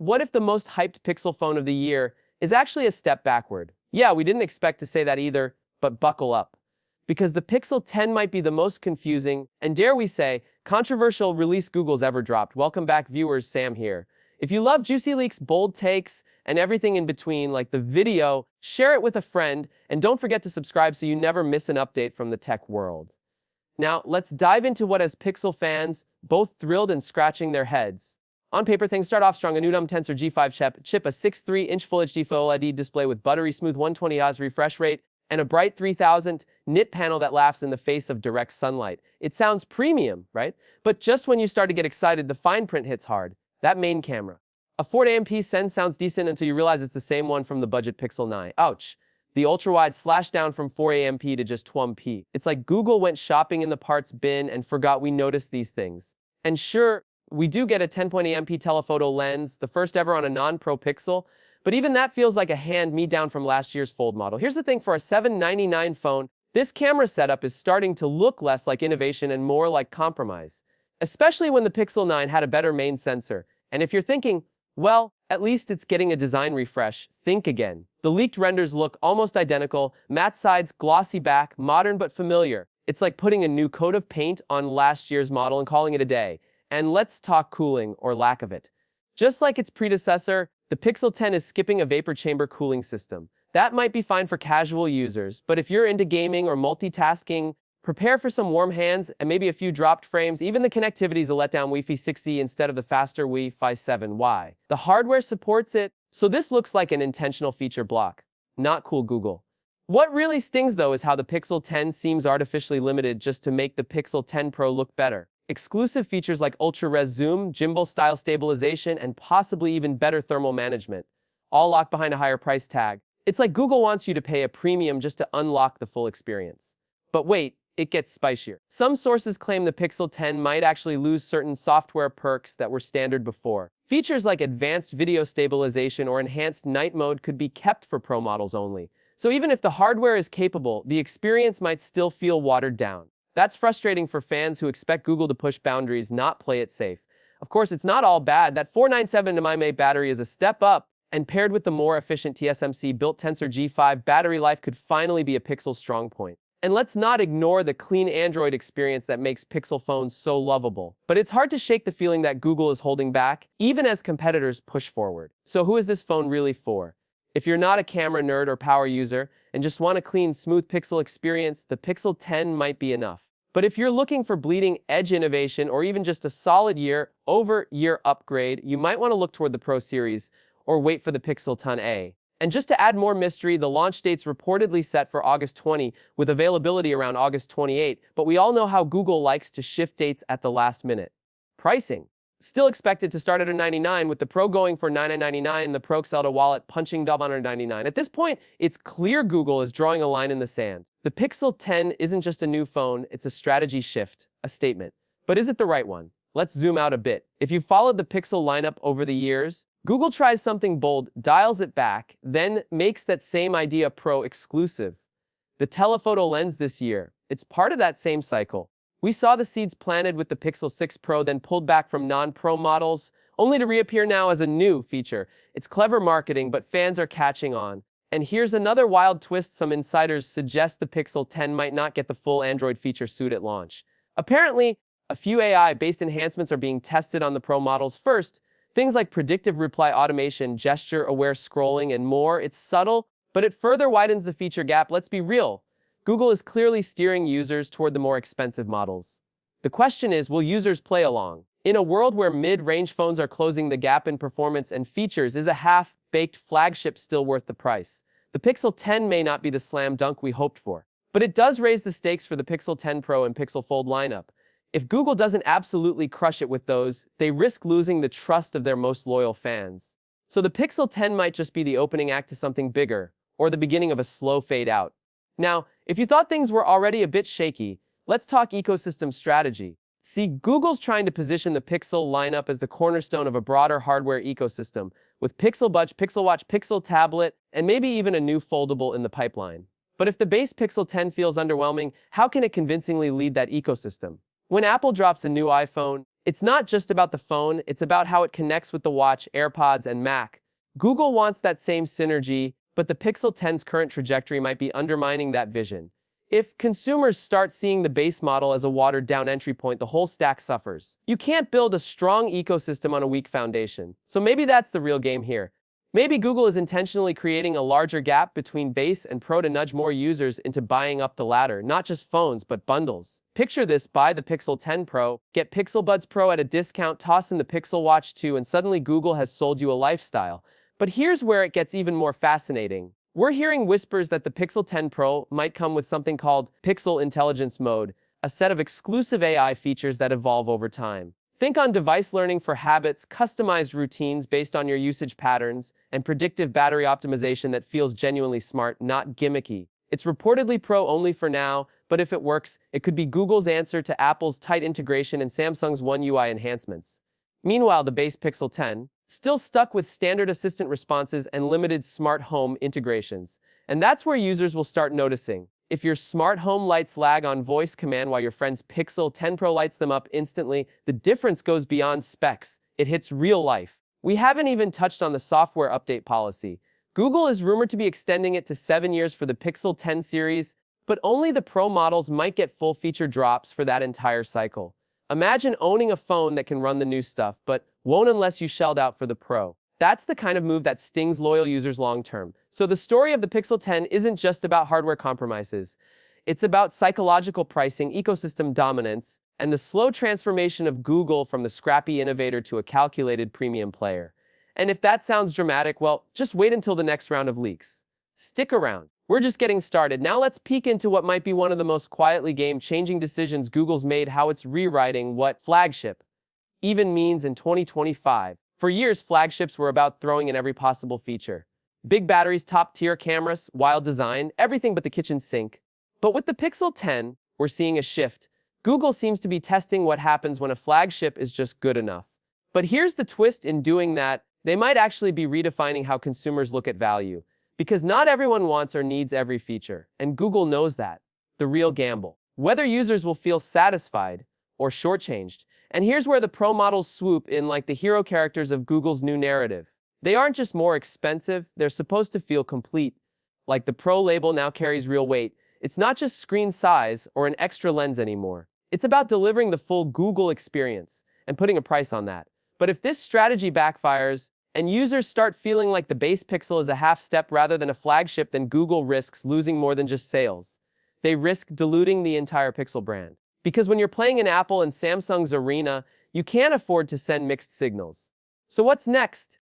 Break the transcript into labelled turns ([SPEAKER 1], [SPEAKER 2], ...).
[SPEAKER 1] what if the most hyped Pixel phone of the year is actually a step backward? Yeah, we didn't expect to say that either, but buckle up. Because the Pixel 10 might be the most confusing, and dare we say, controversial release Google's ever dropped. Welcome back, viewers, Sam here. If you love juicy leaks, bold takes, and everything in between, like the video, share it with a friend, and don't forget to subscribe so you never miss an update from the tech world. Now, let's dive into what has Pixel fans both thrilled and scratching their heads. On paper, things start off strong. A new Tensor G5 chip, a 6.3-inch Full HD OLED display with buttery smooth 120 Hz refresh rate, and a bright 3000 nit panel that laughs in the face of direct sunlight. It sounds premium, right? But just when you start to get excited, the fine print hits hard. That main camera. A 480p send sounds decent until you realize it's the same one from the budget Pixel 9. Ouch. The ultra-wide slashed down from 480p to just 12p. It's like Google went shopping in the parts bin and forgot we noticed these things. And sure, we do get a 10.8MP telephoto lens, the first ever on a non-Pro Pixel, but even that feels like a hand-me-down from last year's Fold model. Here's the thing, for a $799 phone, this camera setup is starting to look less like innovation and more like compromise. Especially when the Pixel 9 had a better main sensor. And if you're thinking, well, at least it's getting a design refresh, think again. The leaked renders look almost identical, matte sides, glossy back, modern but familiar. It's like putting a new coat of paint on last year's model and calling it a day. And let's talk cooling, or lack of it. Just like its predecessor, the Pixel 10 is skipping a vapor chamber cooling system. That might be fine for casual users, but if you're into gaming or multitasking, prepare for some warm hands and maybe a few dropped frames. Even the connectivity is a letdown. Wi-Fi 6E instead of the faster Wi-Fi 7Y. The hardware supports it, so this looks like an intentional feature block. Not cool, Google. What really stings, though, is how the Pixel 10 seems artificially limited just to make the Pixel 10 Pro look better. Exclusive features like ultra-res zoom, gimbal-style stabilization, and possibly even better thermal management, all locked behind a higher price tag. It's like Google wants you to pay a premium just to unlock the full experience. But wait, it gets spicier. Some sources claim the Pixel 10 might actually lose certain software perks that were standard before. Features like advanced video stabilization or enhanced night mode could be kept for Pro models only. So even if the hardware is capable, the experience might still feel watered down. That's frustrating for fans who expect Google to push boundaries, not play it safe. Of course, it's not all bad. That 497 mAh battery is a step up, and paired with the more efficient TSMC-built Tensor G5, battery life could finally be a Pixel strong point. And let's not ignore the clean Android experience that makes Pixel phones so lovable. But it's hard to shake the feeling that Google is holding back, even as competitors push forward. So who is this phone really for? If you're not a camera nerd or power user, and just want a clean, smooth Pixel experience, the Pixel 10 might be enough. But if you're looking for bleeding edge innovation or even just a solid year-over-year upgrade, you might want to look toward the Pro series or wait for the Pixel 10a. And just to add more mystery, the launch date's reportedly set for August 20, with availability around August 28, but we all know how Google likes to shift dates at the last minute. Pricing. Still expected to start at $199, with the Pro going for $999 and the Pro Zelda wallet punching $199. At this point, it's clear Google is drawing a line in the sand. The Pixel 10 isn't just a new phone, it's a strategy shift, a statement. But is it the right one? Let's zoom out a bit. If you've followed the Pixel lineup over the years, Google tries something bold, dials it back, then makes that same idea Pro exclusive. The telephoto lens this year, it's part of that same cycle. We saw the seeds planted with the Pixel 6 Pro, then pulled back from non-Pro models, only to reappear now as a new feature. It's clever marketing, but fans are catching on. And here's another wild twist: some insiders suggest the Pixel 10 might not get the full Android feature suite at launch. Apparently, a few AI-based enhancements are being tested on the Pro models first. Things like predictive reply automation, gesture-aware scrolling, and more. It's subtle, but it further widens the feature gap. Let's be real. Google is clearly steering users toward the more expensive models. The question is, will users play along? In a world where mid-range phones are closing the gap in performance and features, is a half-baked flagship still worth the price? The Pixel 10 may not be the slam dunk we hoped for, but it does raise the stakes for the Pixel 10 Pro and Pixel Fold lineup. If Google doesn't absolutely crush it with those, they risk losing the trust of their most loyal fans. So the Pixel 10 might just be the opening act to something bigger, or the beginning of a slow fade out. Now, if you thought things were already a bit shaky, let's talk ecosystem strategy. See, Google's trying to position the Pixel lineup as the cornerstone of a broader hardware ecosystem, with Pixel Buds, Pixel Watch, Pixel Tablet, and maybe even a new foldable in the pipeline. But if the base Pixel 10 feels underwhelming, how can it convincingly lead that ecosystem? When Apple drops a new iPhone, It's not just about the phone, it's about how it connects with the watch, AirPods, and Mac. Google wants that same synergy, but the Pixel 10's current trajectory might be undermining that vision. If consumers start seeing the base model as a watered-down entry point, the whole stack suffers. You can't build a strong ecosystem on a weak foundation. So maybe that's the real game here. Maybe Google is intentionally creating a larger gap between base and pro to nudge more users into buying up the latter, not just phones, but bundles. Picture this: buy the Pixel 10 Pro, get Pixel Buds Pro at a discount, toss in the Pixel Watch 2, and suddenly Google has sold you a lifestyle. But here's where it gets even more fascinating. We're hearing whispers that the Pixel 10 Pro might come with something called Pixel Intelligence Mode, a set of exclusive AI features that evolve over time. Think on device learning for habits, customized routines based on your usage patterns, and predictive battery optimization that feels genuinely smart, not gimmicky. It's reportedly pro only for now, but if it works, it could be Google's answer to Apple's tight integration and Samsung's One UI enhancements. Meanwhile, the base Pixel 10, still stuck with standard assistant responses and limited smart home integrations. And that's where users will start noticing. If your smart home lights lag on voice command while your friend's Pixel 10 Pro lights them up instantly, the difference goes beyond specs. It hits real life. We haven't even touched on the software update policy. Google is rumored to be extending it to 7 years for the Pixel 10 series, but only the Pro models might get full feature drops for that entire cycle. Imagine owning a phone that can run the new stuff, but won't unless you shelled out for the Pro. That's the kind of move that stings loyal users long term. So the story of the Pixel 10 isn't just about hardware compromises. It's about psychological pricing, ecosystem dominance, and the slow transformation of Google from the scrappy innovator to a calculated premium player. And if that sounds dramatic, well, just wait until the next round of leaks. Stick around. We're just getting started. Now let's peek into what might be one of the most quietly game-changing decisions Google's made, how it's rewriting what flagship even means in 2025. For years, flagships were about throwing in every possible feature. Big batteries, top-tier cameras, wild design, everything but the kitchen sink. But with the Pixel 10, we're seeing a shift. Google seems to be testing what happens when a flagship is just good enough. But here's the twist: in doing that, they might actually be redefining how consumers look at value. Because not everyone wants or needs every feature, and Google knows that. The real gamble: whether users will feel satisfied or shortchanged. And here's where the Pro models swoop in like the hero characters of Google's new narrative. They aren't just more expensive, they're supposed to feel complete. Like the Pro label now carries real weight. It's not just screen size or an extra lens anymore. It's about delivering the full Google experience and putting a price on that. But if this strategy backfires, and users start feeling like the base Pixel is a half step rather than a flagship, then Google risks losing more than just sales. They risk diluting the entire Pixel brand. Because when you're playing in Apple and Samsung's arena, you can't afford to send mixed signals. So what's next?